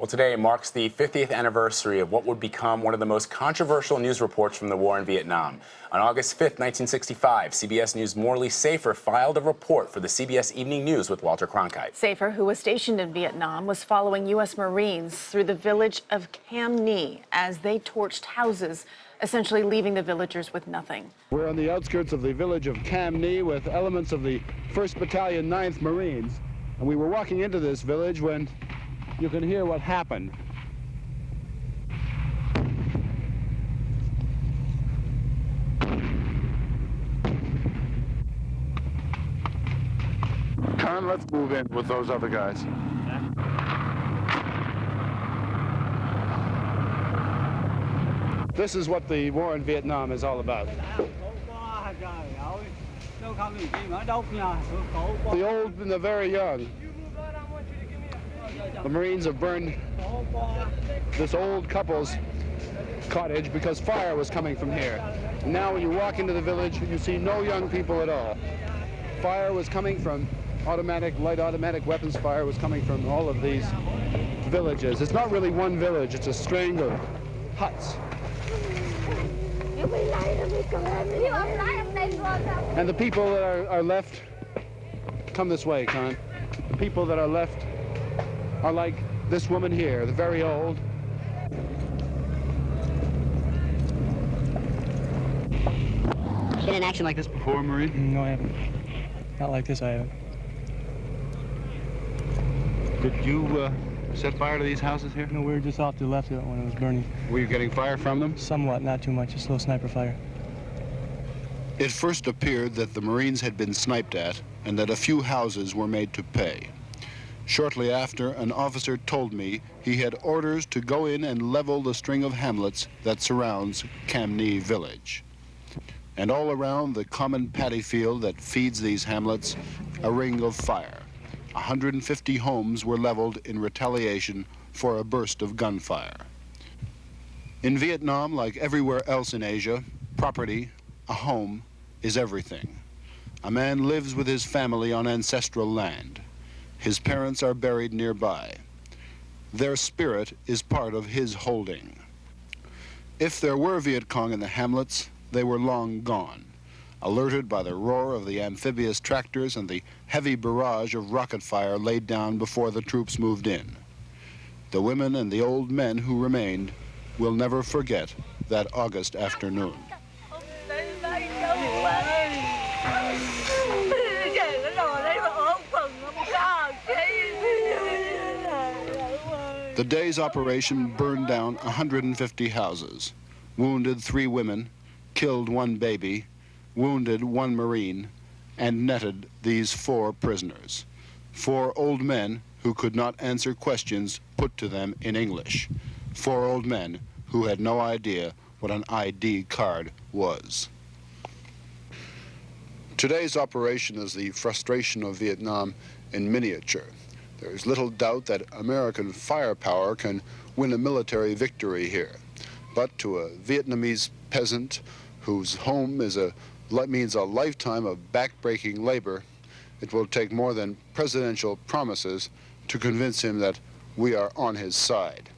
Well, today marks the 50th anniversary of what would become one of the most controversial news reports from the war in Vietnam. On August 5th, 1965, CBS News' Morley Safer filed a report for the CBS Evening News with Walter Cronkite. Safer, who was stationed in Vietnam, was following U.S. Marines through the village of Cam Ni as they torched houses, essentially leaving the villagers with nothing. We're on the outskirts of the village of Cam Ni with elements of the 1st Battalion, 9th Marines. And we were walking into this village when you can hear what happened. Con, let's move in with those other guys. This is what the war in Vietnam is all about. The old and the very young. The Marines have burned this old couple's cottage because fire was coming from here. And now when you walk into the village, you see no young people at all. Fire was coming from light automatic weapons fire was coming from all of these villages. It's not really one village, it's a string of huts. And the people that are left, come this way, Con. The people that are left are like this woman here, the very old. Been in action like this before, Marine? No, I haven't. Not like this, I haven't. Did you set fire to these houses here? No, we were just off to the left of it when it was burning. Were you getting fire from them? Somewhat, not too much, just a little sniper fire. It first appeared that the Marines had been sniped at and that a few houses were made to pay. Shortly after, an officer told me he had orders to go in and level the string of hamlets that surrounds Cam Ni village. And all around the common paddy field that feeds these hamlets, a ring of fire. 150 homes were leveled in retaliation for a burst of gunfire. In Vietnam, like everywhere else in Asia, property, a home, is everything. A man lives with his family on ancestral land. His parents are buried nearby. Their spirit is part of his holding. If there were Viet Cong in the hamlets, they were long gone, alerted by the roar of the amphibious tractors and the heavy barrage of rocket fire laid down before the troops moved in. The women and the old men who remained will never forget that August afternoon. The day's operation burned down 150 houses, wounded 3 women, killed 1 baby, wounded 1 Marine, and netted these 4 prisoners. 4 old men who could not answer questions put to them in English. 4 old men who had no idea what an ID card was. Today's operation is the frustration of Vietnam in miniature. There is little doubt that American firepower can win a military victory here. But to a Vietnamese peasant whose home means a lifetime of back-breaking labor, it will take more than presidential promises to convince him that we are on his side.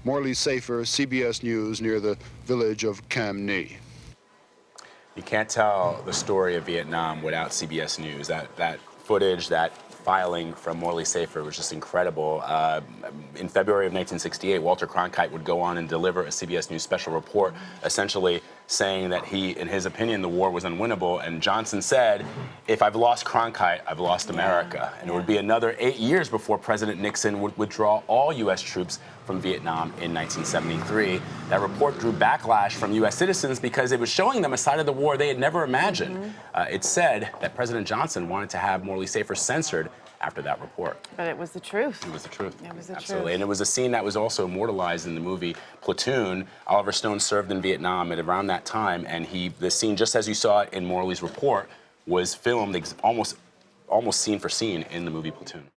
Morley Safer, CBS News, near the village of Cam Ni. You can't tell the story of Vietnam without CBS News. That footage, that filing from Morley Safer was just incredible. In February of 1968, Walter Cronkite would go on and deliver a CBS News special report, essentially saying that in his opinion, the war was unwinnable. And Johnson said, if I've lost Cronkite, I've lost America. And it would be another 8 years before President Nixon would withdraw all U.S. troops from Vietnam in 1973. That report drew backlash from U.S. citizens because it was showing them a side of the war they had never imagined. It said that President Johnson wanted to have Morley Safer censored after that report. But it was the truth. It was the truth. It was the Absolutely. truth. And it was a scene that was also immortalized in the movie Platoon. Oliver Stone served in Vietnam at around that time, and the scene, just as you saw it in Morley's report, was filmed almost scene for scene in the movie Platoon.